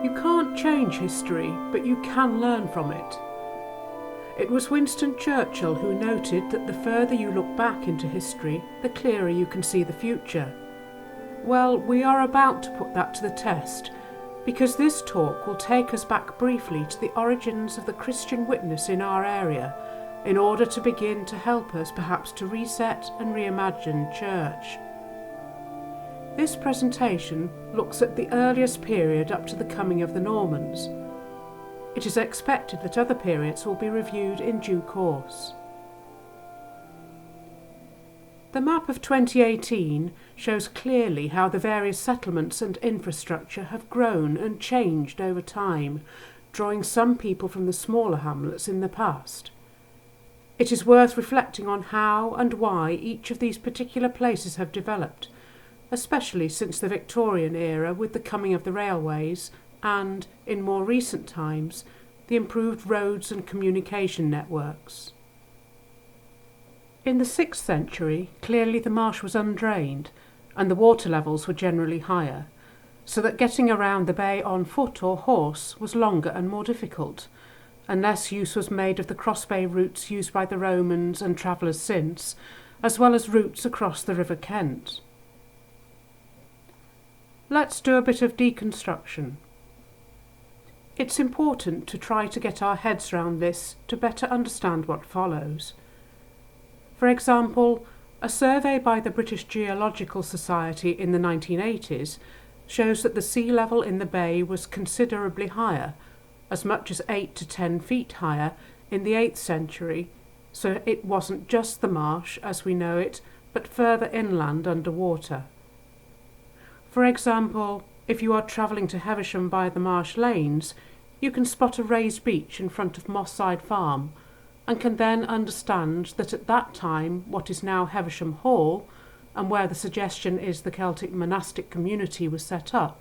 You can't change history, but you can learn from it. It was Winston Churchill who noted that the further you look back into history, the clearer you can see the future. Well, we are about to put that to the test, because this talk will take us back briefly to the origins of the Christian witness in our area, in order to begin to help us perhaps to reset and reimagine church. This presentation looks at the earliest period up to the coming of the Normans. It is expected that other periods will be reviewed in due course. The map of 2018 shows clearly how the various settlements and infrastructure have grown and changed over time, drawing some people from the smaller hamlets in the past. It is worth reflecting on how and why each of these particular places have developed, especially since the Victorian era with the coming of the railways and, in more recent times, the improved roads and communication networks. In the 6th century, clearly the marsh was undrained and the water levels were generally higher, so that getting around the bay on foot or horse was longer and more difficult, and less use was made of the cross-bay routes used by the Romans and travellers since, as well as routes across the River Kent. Let's do a bit of deconstruction. It's important to try to get our heads round this to better understand what follows. For example, a survey by the British Geological Society in the 1980s shows that the sea level in the bay was considerably higher, as much as 8 to 10 feet higher in the 8th century, so it wasn't just the marsh as we know it, but further inland underwater. For example, if you are travelling to Heversham by the marsh lanes, you can spot a raised beach in front of Moss Side Farm, and can then understand that at that time what is now Heversham Hall, and where the suggestion is the Celtic monastic community was set up,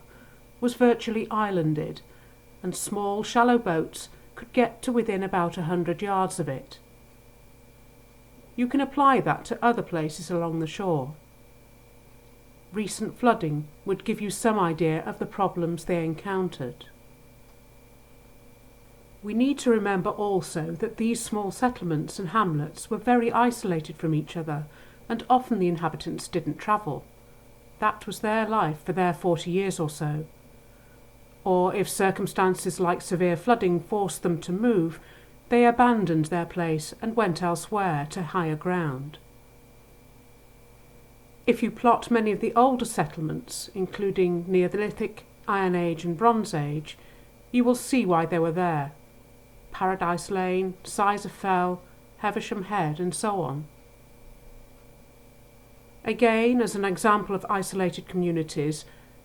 was virtually islanded, and small shallow boats could get to within about 100 yards of it. You can apply that to other places along the shore. Recent flooding would give you some idea of the problems they encountered. We need to remember also that these small settlements and hamlets were very isolated from each other, and often the inhabitants didn't travel. That was their life for their 40 years or so. Or if circumstances like severe flooding forced them to move, they abandoned their place and went elsewhere to higher ground. If you plot many of the older settlements, including Neolithic, Iron Age and Bronze Age, you will see why they were there. Paradise Lane, Sizer Fell, Heversham Head and so on. Again, as an example of isolated communities,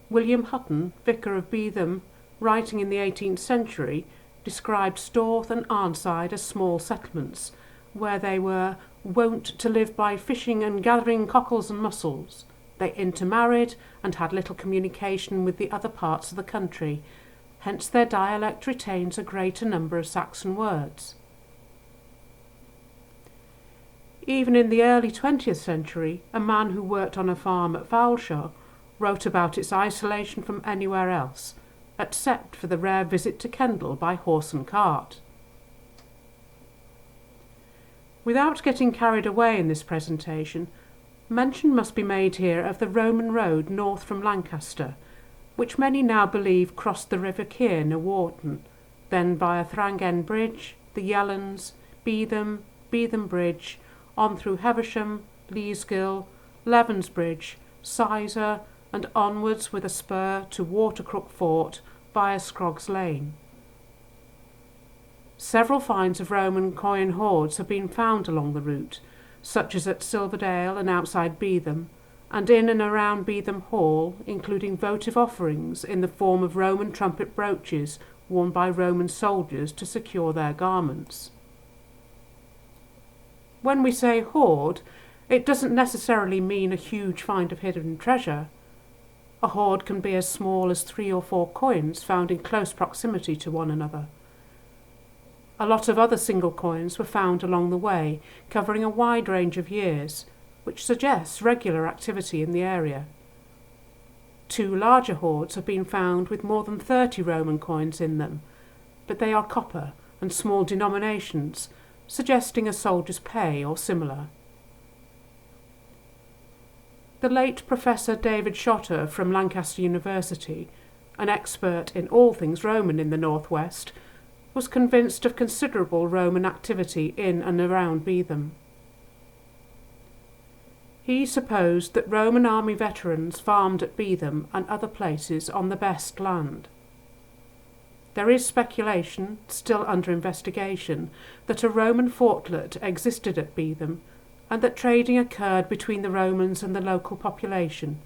William Hutton, Vicar of Beetham, writing in the 18th century, described Storth and Arnside as small settlements, where they were wont to live by fishing and gathering cockles and mussels. They intermarried and had little communication with the other parts of the country, hence their dialect retains a greater number of Saxon words. Even in the early 20th century, a man who worked on a farm at Foulshaw wrote about its isolation from anywhere else, except for the rare visit to Kendal by horse and cart. Without getting carried away in this presentation, mention must be made here of the Roman road north from Lancaster, which many now believe crossed the River Keer near Wharton, then via Thrangen Bridge, the Yellens, Beetham, Beetham Bridge, on through Heversham, Leesgill, Levens Bridge, Sizer, and onwards with a spur to Watercrook Fort via Scroggs Lane. Several finds of Roman coin hoards have been found along the route, such as at Silverdale and outside Beetham, and in and around Beetham Hall, including votive offerings in the form of Roman trumpet brooches worn by Roman soldiers to secure their garments. When we say hoard, it doesn't necessarily mean a huge find of hidden treasure. A hoard can be as small as 3 or 4 coins found in close proximity to one another. A lot of other single coins were found along the way, covering a wide range of years, which suggests regular activity in the area. 2 larger hoards have been found with more than 30 Roman coins in them, but they are copper and small denominations, suggesting a soldier's pay or similar. The late Professor David Schotter from Lancaster University, an expert in all things Roman in the northwest, was convinced of considerable Roman activity in and around Beetham. He supposed that Roman army veterans farmed at Beetham and other places on the best land. There is speculation, still under investigation, that a Roman fortlet existed at Beetham and that trading occurred between the Romans and the local population,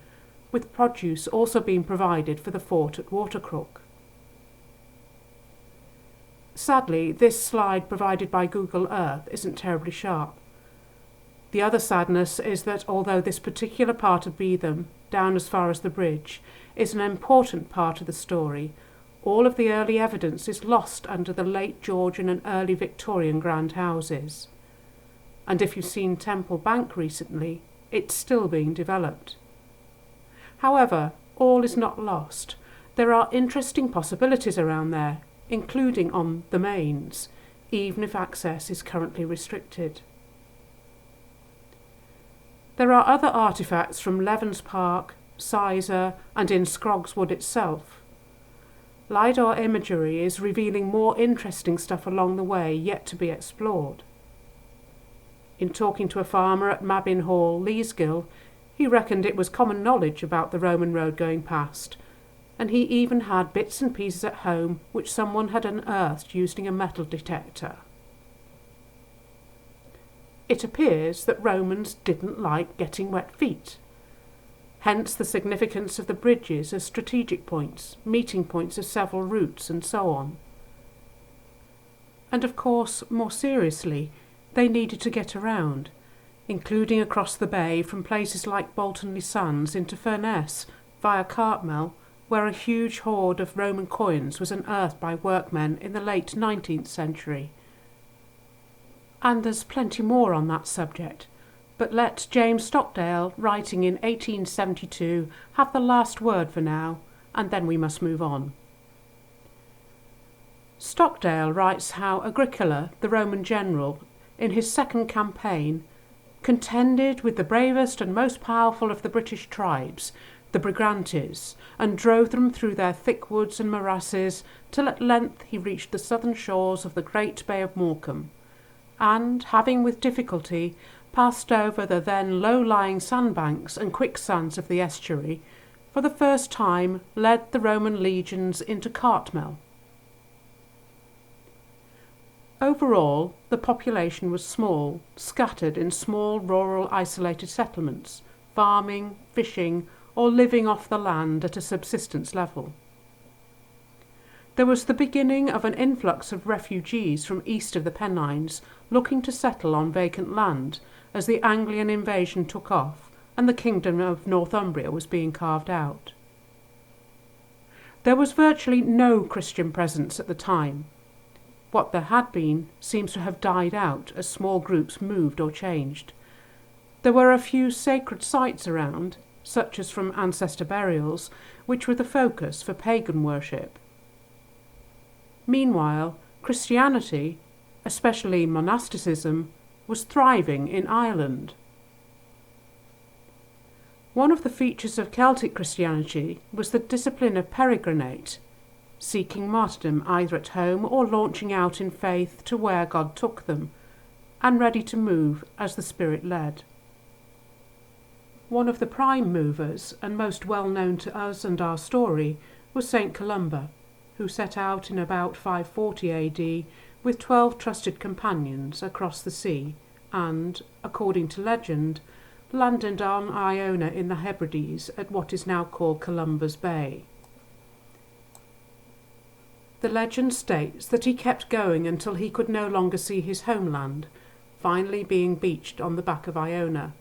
with produce also being provided for the fort at Watercrook. Sadly, this slide provided by Google Earth isn't terribly sharp. The other sadness is that although this particular part of Beetham, down as far as the bridge, is an important part of the story, all of the early evidence is lost under the late Georgian and early Victorian grand houses. And if you've seen Temple Bank recently, it's still being developed. However, all is not lost. There are interesting possibilities around there, including on the mains, even if access is currently restricted. There are other artefacts from Levens Park, Sizer, and in Scroggs Wood itself. LiDAR imagery is revealing more interesting stuff along the way yet to be explored. In talking to a farmer at Mabin Hall, Leesgill, he reckoned it was common knowledge about the Roman road going past, and he even had bits and pieces at home which someone had unearthed using a metal detector. It appears that Romans didn't like getting wet feet. Hence the significance of the bridges as strategic points, meeting points of several routes, and so on. And of course, more seriously, they needed to get around, including across the bay from places like Bolton le Sands into Furness via Cartmel, where a huge hoard of Roman coins was unearthed by workmen in the late 19th century. And there's plenty more on that subject, but let James Stockdale, writing in 1872, have the last word for now, and then we must move on. Stockdale writes how Agricola, the Roman general, in his second campaign, contended with the bravest and most powerful of the British tribes, the Brigantes, and drove them through their thick woods and morasses till at length he reached the southern shores of the great Bay of Morecambe, and, having with difficulty passed over the then low-lying sandbanks and quicksands of the estuary, for the first time led the Roman legions into Cartmel. Overall, the population was small, scattered in small rural isolated settlements, farming, fishing, or living off the land at a subsistence level. There was the beginning of an influx of refugees from east of the Pennines looking to settle on vacant land as the Anglian invasion took off and the kingdom of Northumbria was being carved out. There was virtually no Christian presence at the time. What there had been seems to have died out as small groups moved or changed. There were a few sacred sites around, such as from ancestor burials, which were the focus for pagan worship. Meanwhile, Christianity, especially monasticism, was thriving in Ireland. One of the features of Celtic Christianity was the discipline of peregrinate, seeking martyrdom either at home or launching out in faith to where God took them, and ready to move as the Spirit led. One of the prime movers, and most well known to us and our story, was St. Columba, who set out in about 540 AD with 12 trusted companions across the sea and, according to legend, landed on Iona in the Hebrides at what is now called Columba's Bay. The legend states that he kept going until he could no longer see his homeland, finally being beached on the back of Iona.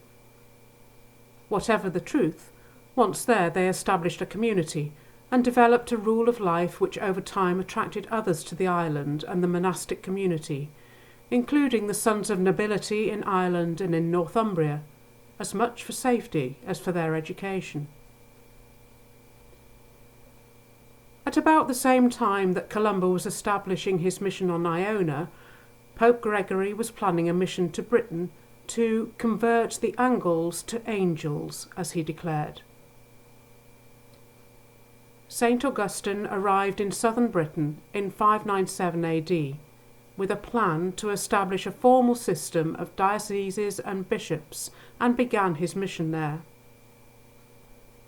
Whatever the truth, once there they established a community and developed a rule of life which over time attracted others to the island and the monastic community, including the sons of nobility in Ireland and in Northumbria, as much for safety as for their education. At about the same time that Columba was establishing his mission on Iona, Pope Gregory was planning a mission to Britain to convert the Angles to angels, as he declared. St. Augustine arrived in southern Britain in 597 AD with a plan to establish a formal system of dioceses and bishops, and began his mission there.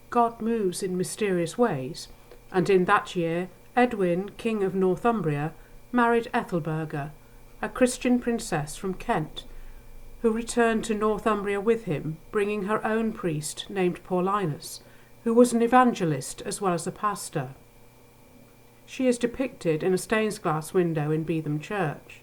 God moves in mysterious ways, and in that year Edwin, King of Northumbria, married Ethelberga, a Christian princess from Kent, who returned to Northumbria with him, bringing her own priest named Paulinus, who was an evangelist as well as a pastor. She is depicted in a stained glass window in Beetham Church.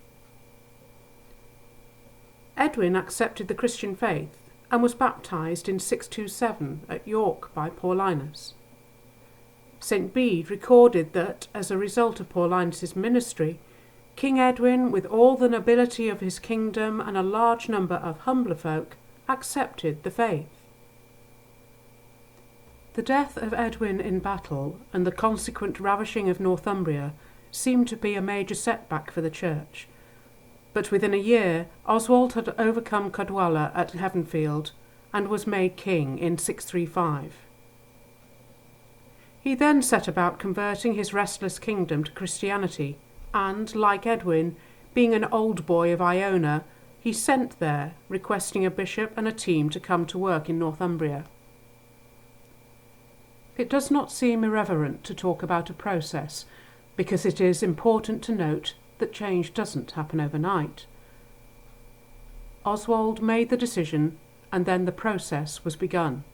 Edwin accepted the Christian faith and was baptised in 627 at York by Paulinus. St. Bede recorded that, as a result of Paulinus' ministry, King Edwin, with all the nobility of his kingdom and a large number of humbler folk, accepted the faith. The death of Edwin in battle and the consequent ravishing of Northumbria seemed to be a major setback for the Church, but within a year Oswald had overcome Cadwalla at Heavenfield and was made king in 635. He then set about converting his restless kingdom to Christianity, and, like Edwin, being an old boy of Iona, he sent there, requesting a bishop and a team to come to work in Northumbria. It does not seem irreverent to talk about a process, because it is important to note that change doesn't happen overnight. Oswald made the decision, and then the process was begun,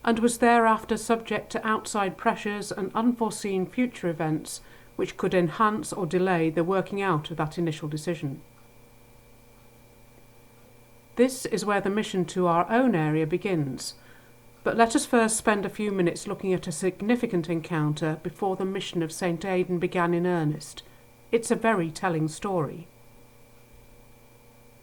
and was thereafter subject to outside pressures and unforeseen future events which could enhance or delay the working out of that initial decision. This is where the mission to our own area begins, but let us first spend a few minutes looking at a significant encounter before the mission of St. Aidan began in earnest. It's a very telling story.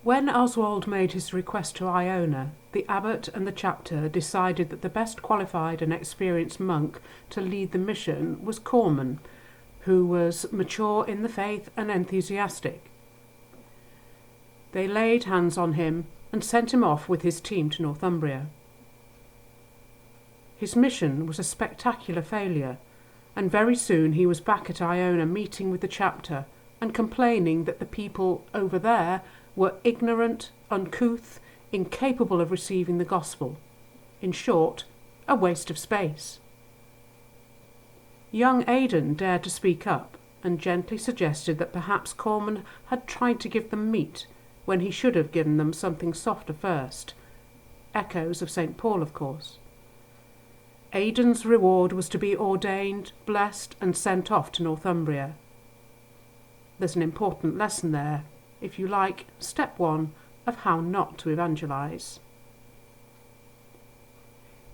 When Oswald made his request to Iona, the abbot and the chapter decided that the best qualified and experienced monk to lead the mission was Corman, who was mature in the faith and enthusiastic. They laid hands on him and sent him off with his team to Northumbria. His mission was a spectacular failure, and very soon he was back at Iona meeting with the chapter and complaining that the people over there were ignorant, uncouth, incapable of receiving the gospel. In short, a waste of space. Young Aidan dared to speak up and gently suggested that perhaps Corman had tried to give them meat when he should have given them something softer first. Echoes of St. Paul, of course. Aidan's reward was to be ordained, blessed, and sent off to Northumbria. There's an important lesson there, if you like, step 1 of how not to evangelise.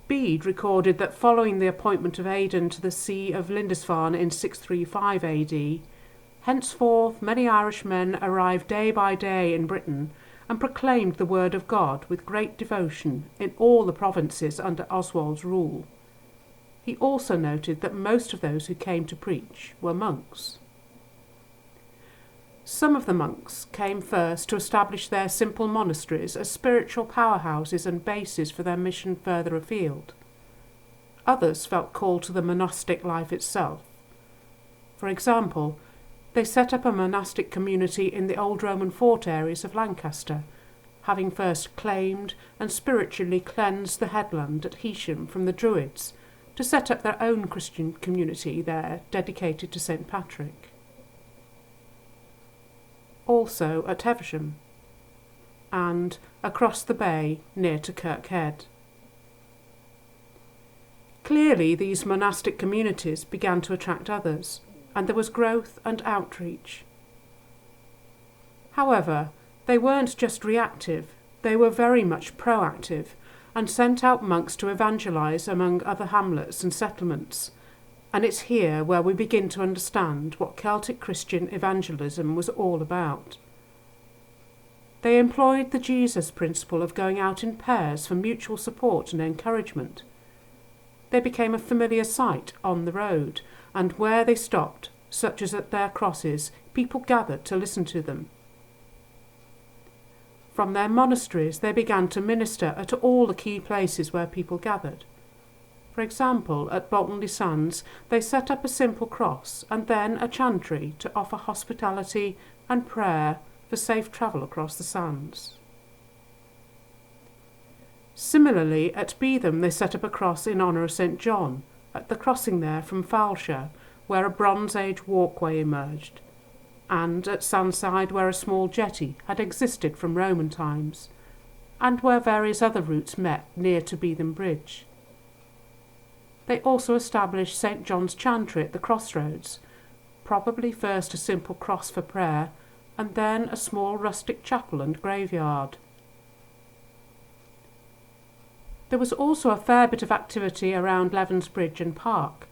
Bede recorded that following the appointment of Aidan to the see of Lindisfarne in 635 AD, henceforth many Irishmen arrived day by day in Britain and proclaimed the word of God with great devotion in all the provinces under Oswald's rule. He also noted that most of those who came to preach were monks. Some of the monks came first to establish their simple monasteries as spiritual powerhouses and bases for their mission further afield. Others felt called to the monastic life itself. For example, they set up a monastic community in the old Roman fort areas of Lancaster, having first claimed and spiritually cleansed the headland at Heysham from the Druids, to set up their own Christian community there dedicated to St. Patrick. Also at Heversham, and across the bay near to Kirkhead. Clearly these monastic communities began to attract others, and there was growth and outreach. However, they weren't just reactive, they were very much proactive, and sent out monks to evangelise among other hamlets and settlements, and it's here where we begin to understand what Celtic Christian evangelism was all about. They employed the Jesus principle of going out in pairs for mutual support and encouragement. They became a familiar sight on the road, and where they stopped, such as at their crosses, people gathered to listen to them. From their monasteries they began to minister at all the key places where people gathered. For example, at Bolton-le-Sands they set up a simple cross and then a chantry to offer hospitality and prayer for safe travel across the sands. Similarly, at Beetham they set up a cross in honour of St John, at the crossing there from Foulshire, where a Bronze Age walkway emerged, and at Sandside, where a small jetty had existed from Roman times, and where various other routes met near to Beetham Bridge. They also established St John's Chantry at the crossroads, probably first a simple cross for prayer, and then a small rustic chapel and graveyard. There was also a fair bit of activity around Levens Bridge and Park.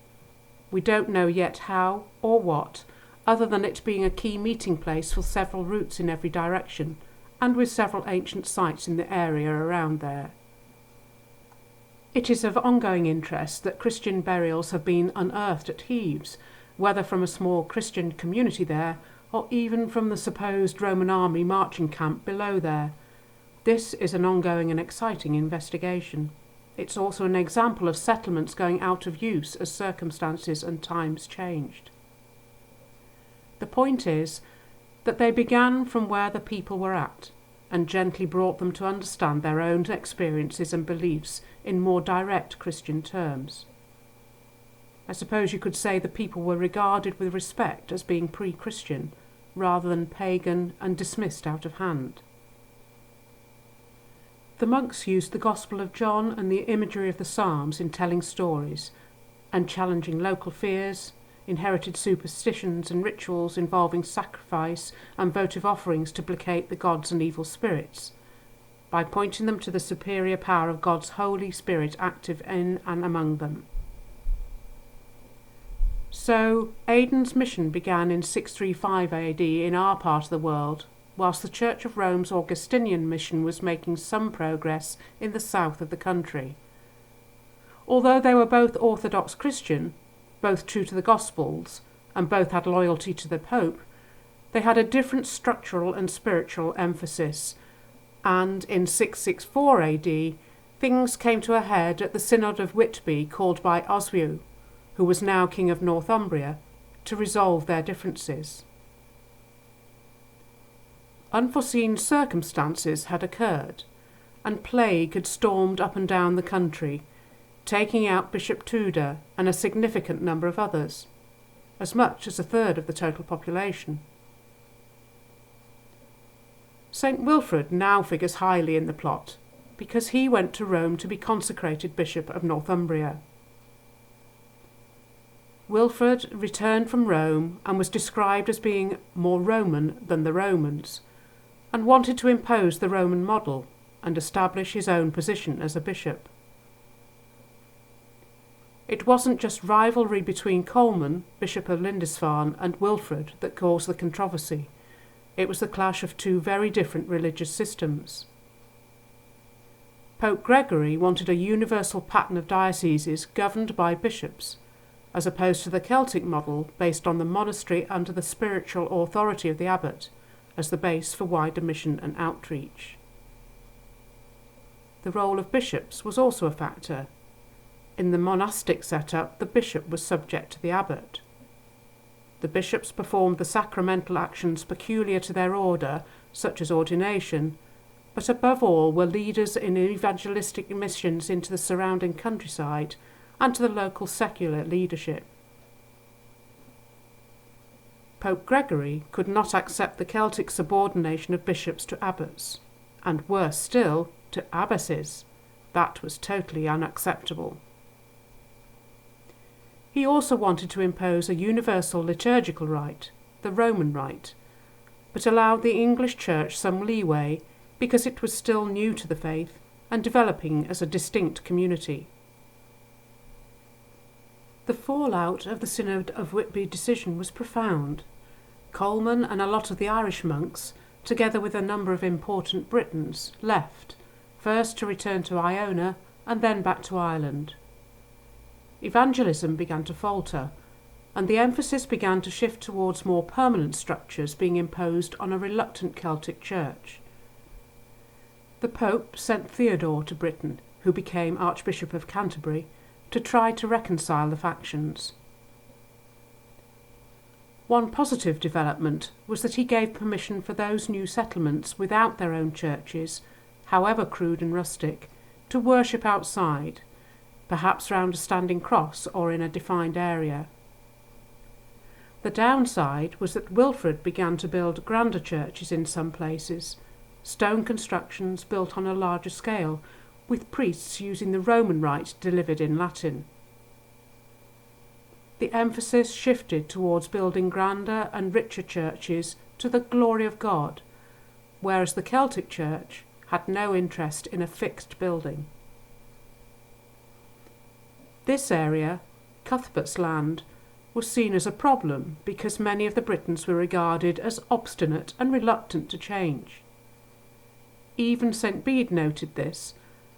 We don't know yet how or what, other than it being a key meeting place for several routes in every direction, and with several ancient sites in the area around there. It is of ongoing interest that Christian burials have been unearthed at Heaves, whether from a small Christian community there, or even from the supposed Roman army marching camp below there. This is an ongoing and exciting investigation. It's also an example of settlements going out of use as circumstances and times changed. The point is that they began from where the people were at, and gently brought them to understand their own experiences and beliefs in more direct Christian terms. I suppose you could say the people were regarded with respect as being pre-Christian, rather than pagan and dismissed out of hand. The monks used the Gospel of John and the imagery of the Psalms in telling stories and challenging local fears, inherited superstitions and rituals involving sacrifice and votive offerings to placate the gods and evil spirits, by pointing them to the superior power of God's Holy Spirit active in and among them. So, Aidan's mission began in 635 AD in our part of the world, whilst the Church of Rome's Augustinian mission was making some progress in the south of the country. Although they were both Orthodox Christian, both true to the Gospels, and both had loyalty to the Pope, they had a different structural and spiritual emphasis, and in 664 AD things came to a head at the Synod of Whitby called by Oswiu, who was now King of Northumbria, to resolve their differences. Unforeseen circumstances had occurred, and plague had stormed up and down the country, taking out Bishop Tudor and a significant number of others, as much as a third of the total population. St. Wilfrid now figures highly in the plot, because he went to Rome to be consecrated Bishop of Northumbria. Wilfrid returned from Rome and was described as being more Roman than the Romans, and wanted to impose the Roman model and establish his own position as a bishop. It wasn't just rivalry between Colman, Bishop of Lindisfarne, and Wilfrid that caused the controversy. It was the clash of two very different religious systems. Pope Gregory wanted a universal pattern of dioceses governed by bishops, as opposed to the Celtic model based on the monastery under the spiritual authority of the abbot, as the base for wider mission and outreach. The role of bishops was also a factor. In the monastic setup, the bishop was subject to the abbot. The bishops performed the sacramental actions peculiar to their order, such as ordination, but above all were leaders in evangelistic missions into the surrounding countryside and to the local secular leadership. Pope Gregory could not accept the Celtic subordination of bishops to abbots, and worse still, to abbesses. That was totally unacceptable. He also wanted to impose a universal liturgical rite, the Roman rite, but allowed the English Church some leeway because it was still new to the faith and developing as a distinct community. The fallout of the Synod of Whitby decision was profound. Colman and a lot of the Irish monks, together with a number of important Britons, left, first to return to Iona and then back to Ireland. Evangelism began to falter, and the emphasis began to shift towards more permanent structures being imposed on a reluctant Celtic church. The Pope sent Theodore to Britain, who became Archbishop of Canterbury, to try to reconcile the factions. One positive development was that he gave permission for those new settlements without their own churches, however crude and rustic, to worship outside, perhaps round a standing cross or in a defined area. The downside was that Wilfrid began to build grander churches in some places, stone constructions built on a larger scale, with priests using the Roman rite delivered in Latin. The emphasis shifted towards building grander and richer churches to the glory of God, whereas the Celtic church had no interest in a fixed building. This area, Cuthbert's land, was seen as a problem because many of the Britons were regarded as obstinate and reluctant to change. Even St. Bede noted this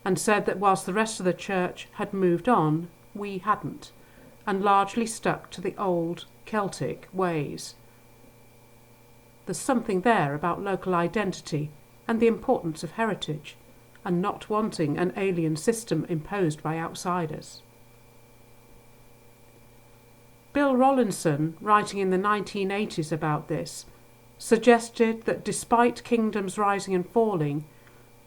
and said that whilst the rest of the church had moved on, we hadn't, and largely stuck to the old Celtic ways. There's something there about local identity and the importance of heritage, and not wanting an alien system imposed by outsiders. Bill Rollinson, writing in the 1980s about this, suggested that despite kingdoms rising and falling,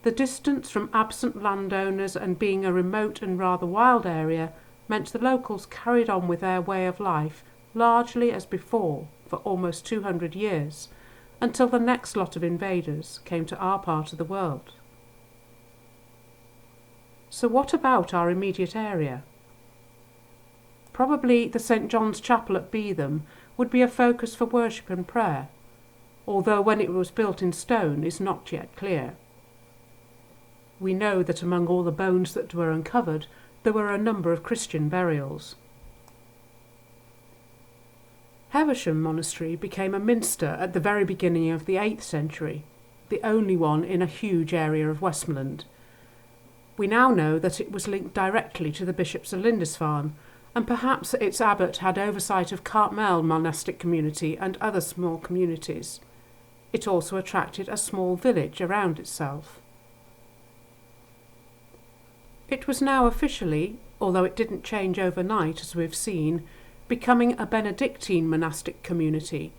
the distance from absent landowners and being a remote and rather wild area meant the locals carried on with their way of life largely as before for almost 200 years, until the next lot of invaders came to our part of the world. So what about our immediate area? Probably the St. John's Chapel at Beetham would be a focus for worship and prayer, although when it was built in stone is not yet clear. We know that among all the bones that were uncovered, there were a number of Christian burials. Heversham Monastery became a minster at the very beginning of the 8th century, the only one in a huge area of Westmoreland. We now know that it was linked directly to the bishops of Lindisfarne, and perhaps its abbot had oversight of Cartmel monastic community and other small communities. It also attracted a small village around itself. It was now officially, although it didn't change overnight as we've seen, becoming a Benedictine monastic community,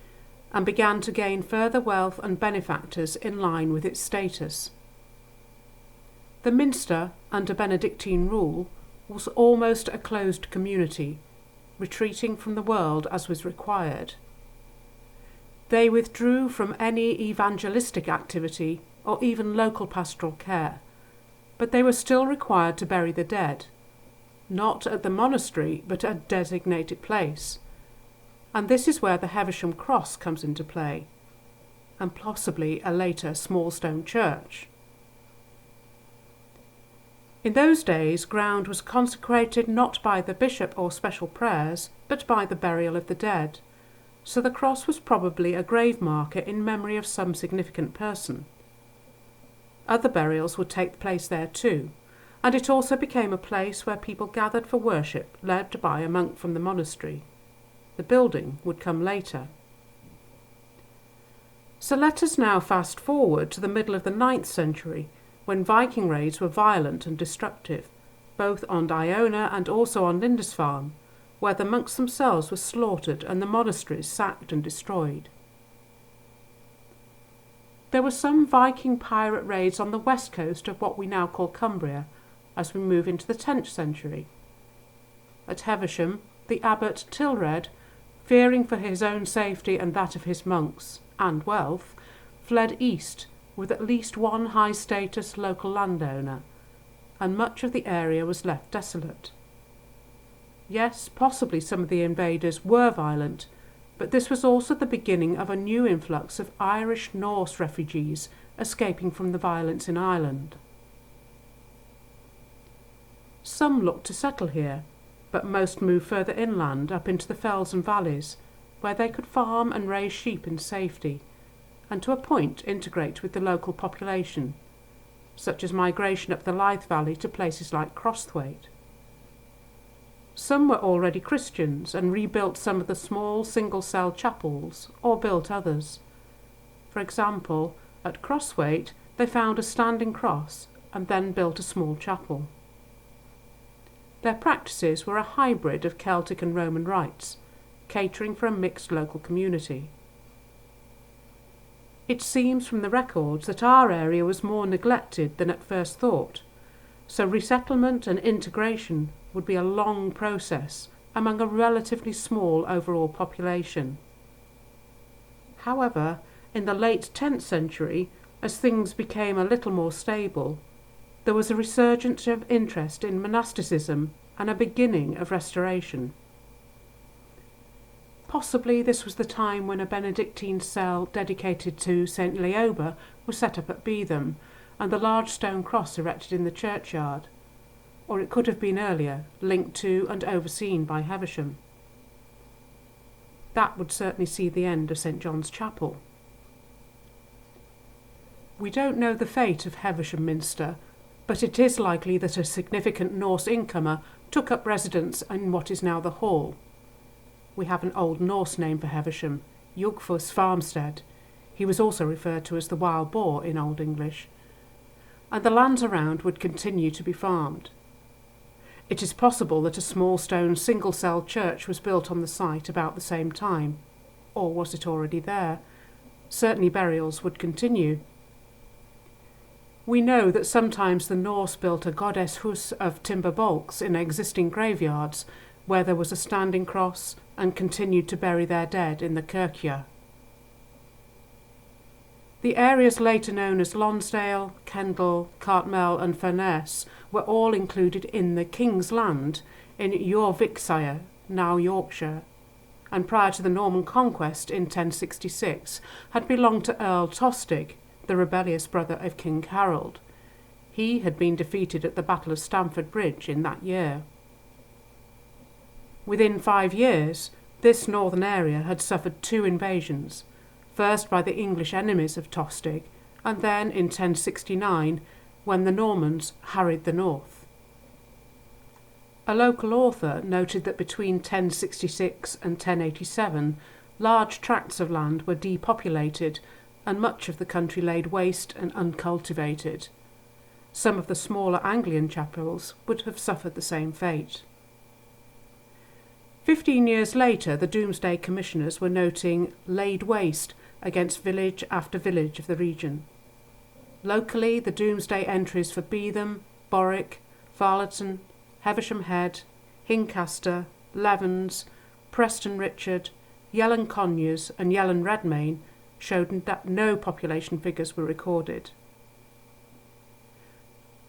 and began to gain further wealth and benefactors in line with its status. The minster, under Benedictine rule, was almost a closed community, retreating from the world as was required. They withdrew from any evangelistic activity or even local pastoral care, but they were still required to bury the dead, not at the monastery but at a designated place. And this is where the Heversham Cross comes into play, and possibly a later small stone church. In those days, ground was consecrated not by the bishop or special prayers, but by the burial of the dead, so the cross was probably a grave marker in memory of some significant person. Other burials would take place there too, and it also became a place where people gathered for worship, led by a monk from the monastery. The building would come later. So let us now fast forward to the middle of the 9th century, when Viking raids were violent and destructive, both on Iona and also on Lindisfarne, where the monks themselves were slaughtered and the monasteries sacked and destroyed. There were some Viking pirate raids on the west coast of what we now call Cumbria, as we move into the 10th century. At Heversham, the abbot Tilred, fearing for his own safety and that of his monks, and wealth, fled east with at least one high-status local landowner, and much of the area was left desolate. Yes, possibly some of the invaders were violent, but this was also the beginning of a new influx of Irish Norse refugees escaping from the violence in Ireland. Some looked to settle here, but most moved further inland up into the fells and valleys, where they could farm and raise sheep in safety, and to a point integrate with the local population, such as migration up the Lythe Valley to places like Crosthwaite. Some were already Christians and rebuilt some of the small single-cell chapels or built others. For example, at Crosswaite they found a standing cross and then built a small chapel. Their practices were a hybrid of Celtic and Roman rites, catering for a mixed local community. It seems from the records that our area was more neglected than at first thought, so resettlement and integration would be a long process among a relatively small overall population. However, in the late 10th century, as things became a little more stable, there was a resurgence of interest in monasticism and a beginning of restoration. Possibly this was the time when a Benedictine cell dedicated to St. Leoba was set up at Beetham and the large stone cross erected in the churchyard, or it could have been earlier, linked to and overseen by Heversham. That would certainly see the end of St. John's Chapel. We don't know the fate of Heversham Minster, but it is likely that a significant Norse incomer took up residence in what is now the Hall. We have an Old Norse name for Heversham, Jugfus Farmstead. He was also referred to as the Wild Boar in Old English. And the lands around would continue to be farmed. It is possible that a small stone single-cell church was built on the site about the same time, or was it already there? Certainly burials would continue. We know that sometimes the Norse built a goddess hus of timber balks in existing graveyards, where there was a standing cross, and continued to bury their dead in the kirkja. The areas later known as Lonsdale, Kendal, Cartmel and Furness were all included in the King's Land in Yorvikshire, now Yorkshire, and prior to the Norman conquest in 1066 had belonged to Earl Tostig, the rebellious brother of King Harold. He had been defeated at the Battle of Stamford Bridge in that year. Within 5 years, this northern area had suffered 2 invasions, first by the English enemies of Tostig, and then in 1069, when the Normans harried the north. A local author noted that between 1066 and 1087, large tracts of land were depopulated and much of the country laid waste and uncultivated. Some of the smaller Anglian chapels would have suffered the same fate. 15 years later, the Domesday Commissioners were noting laid waste against village after village of the region. Locally, the Domesday entries for Beetham, Borwick, Farleton, Heversham Head, Hincaster, Levens, Preston Richard, Yellan Conyers and Yellan Redmayne showed that no population figures were recorded.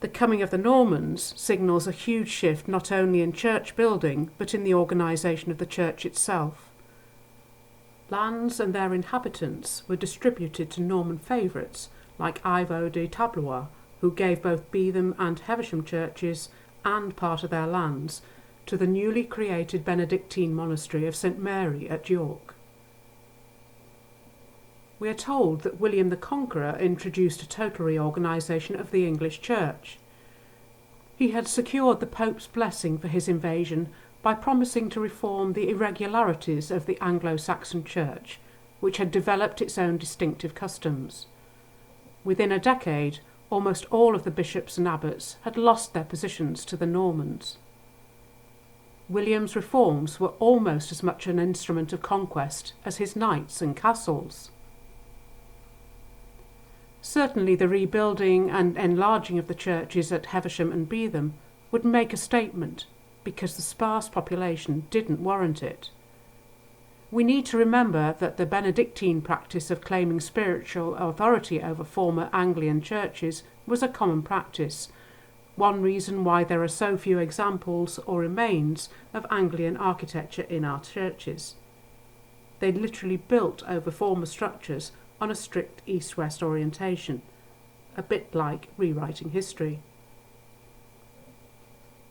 The coming of the Normans signals a huge shift not only in church building but in the organisation of the church itself. Lands and their inhabitants were distributed to Norman favourites like Ivo de Tablois, who gave both Beetham and Heversham churches and part of their lands to the newly created Benedictine monastery of St Mary at York. We are told that William the Conqueror introduced a total reorganisation of the English Church. He had secured the Pope's blessing for his invasion by promising to reform the irregularities of the Anglo-Saxon Church, which had developed its own distinctive customs. Within a decade, almost all of the bishops and abbots had lost their positions to the Normans. William's reforms were almost as much an instrument of conquest as his knights and castles. Certainly the rebuilding and enlarging of the churches at Heversham and Beetham would make a statement, because the sparse population didn't warrant it. We need to remember that the Benedictine practice of claiming spiritual authority over former Anglian churches was a common practice, one reason why there are so few examples or remains of Anglian architecture in our churches. They literally built over former structures on a strict east-west orientation, a bit like rewriting history.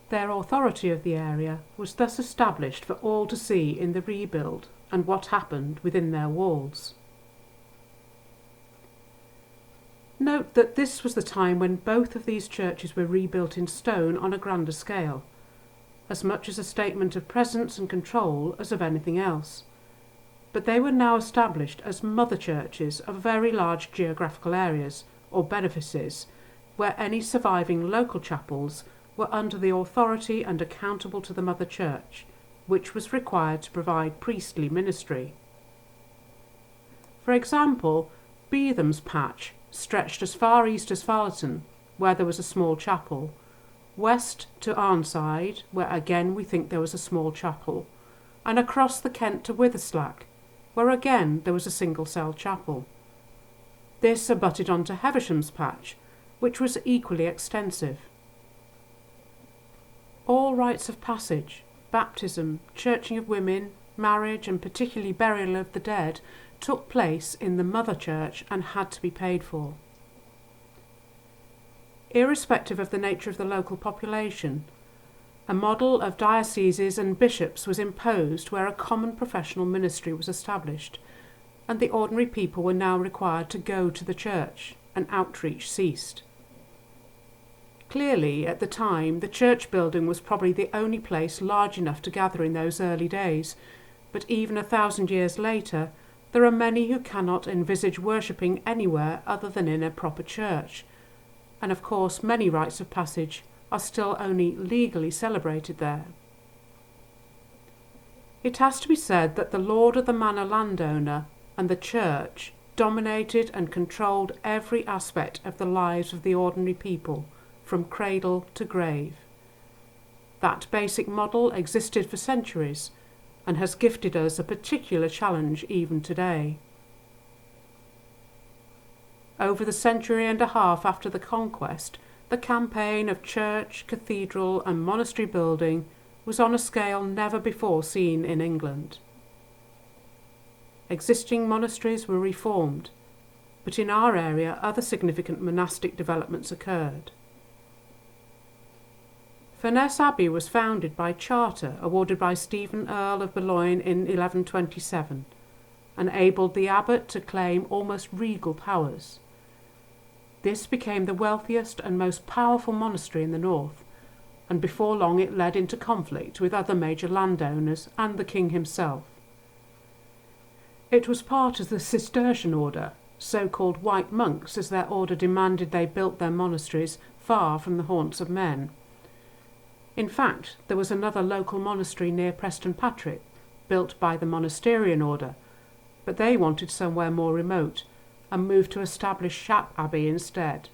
Their authority of the area was thus established for all to see in the rebuild and what happened within their walls. Note that this was the time when both of these churches were rebuilt in stone on a grander scale. as much as a statement of presence and control as of anything else. But they were now established as mother churches of very large geographical areas, or benefices, where any surviving local chapels were under the authority and accountable to the mother church, which was required to provide priestly ministry. For example, Beetham's patch stretched as far east as Farleton, where there was a small chapel, west to Arnside, where again we think there was a small chapel, and across the Kent to Witherslack, where again there was a single-cell chapel. This abutted onto Heversham's patch, which was equally extensive. All rites of passage, baptism, churching of women, marriage, and particularly burial of the dead took place in the mother church and had to be paid for. Irrespective of the nature of the local population, a model of dioceses and bishops was imposed where a common professional ministry was established, and the ordinary people were now required to go to the church, and outreach ceased. Clearly, at the time, the church building was probably the only place large enough to gather in those early days, but even 1,000 years later, there are many who cannot envisage worshipping anywhere other than in a proper church, and of course many rites of passage are still only legally celebrated there. It has to be said that the lord of the manor landowner and the church dominated and controlled every aspect of the lives of the ordinary people, from cradle to grave. That basic model existed for centuries and has gifted us a particular challenge even today. Over the century and a half after the conquest, the campaign of church, cathedral and monastery building was on a scale never before seen in England. Existing monasteries were reformed, but in our area other significant monastic developments occurred. Furness Abbey was founded by charter awarded by Stephen Earl of Boulogne in 1127, and enabled the abbot to claim almost regal powers. This became the wealthiest and most powerful monastery in the north, and before long it led into conflict with other major landowners and the king himself. It was part of the Cistercian order, so-called white monks, as their order demanded they built their monasteries far from the haunts of men. In fact, there was another local monastery near Preston Patrick, built by the monasterian order, but they wanted somewhere more remote, and moved to establish Shap Abbey instead.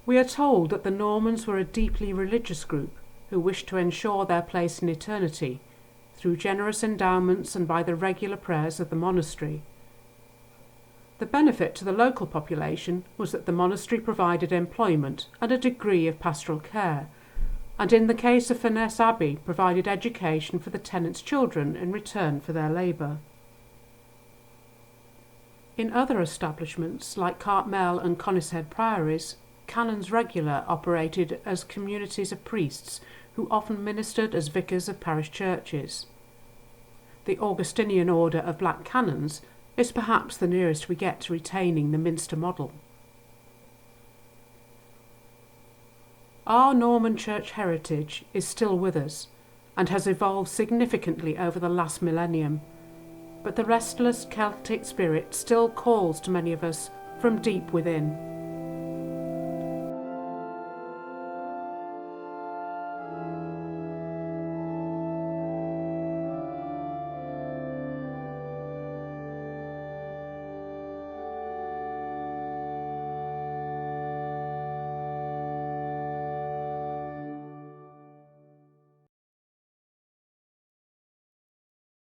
We are told that the Normans were a deeply religious group who wished to ensure their place in eternity through generous endowments and by the regular prayers of the monastery. The benefit to the local population was that the monastery provided employment and a degree of pastoral care, and in the case of Furness Abbey provided education for the tenants' children in return for their labour. In other establishments, like Cartmel and Conishead Priories, canons regular operated as communities of priests who often ministered as vicars of parish churches. The Augustinian order of black canons is perhaps the nearest we get to retaining the Minster model. Our Norman church heritage is still with us and has evolved significantly over the last millennium, but the restless Celtic spirit still calls to many of us from deep within.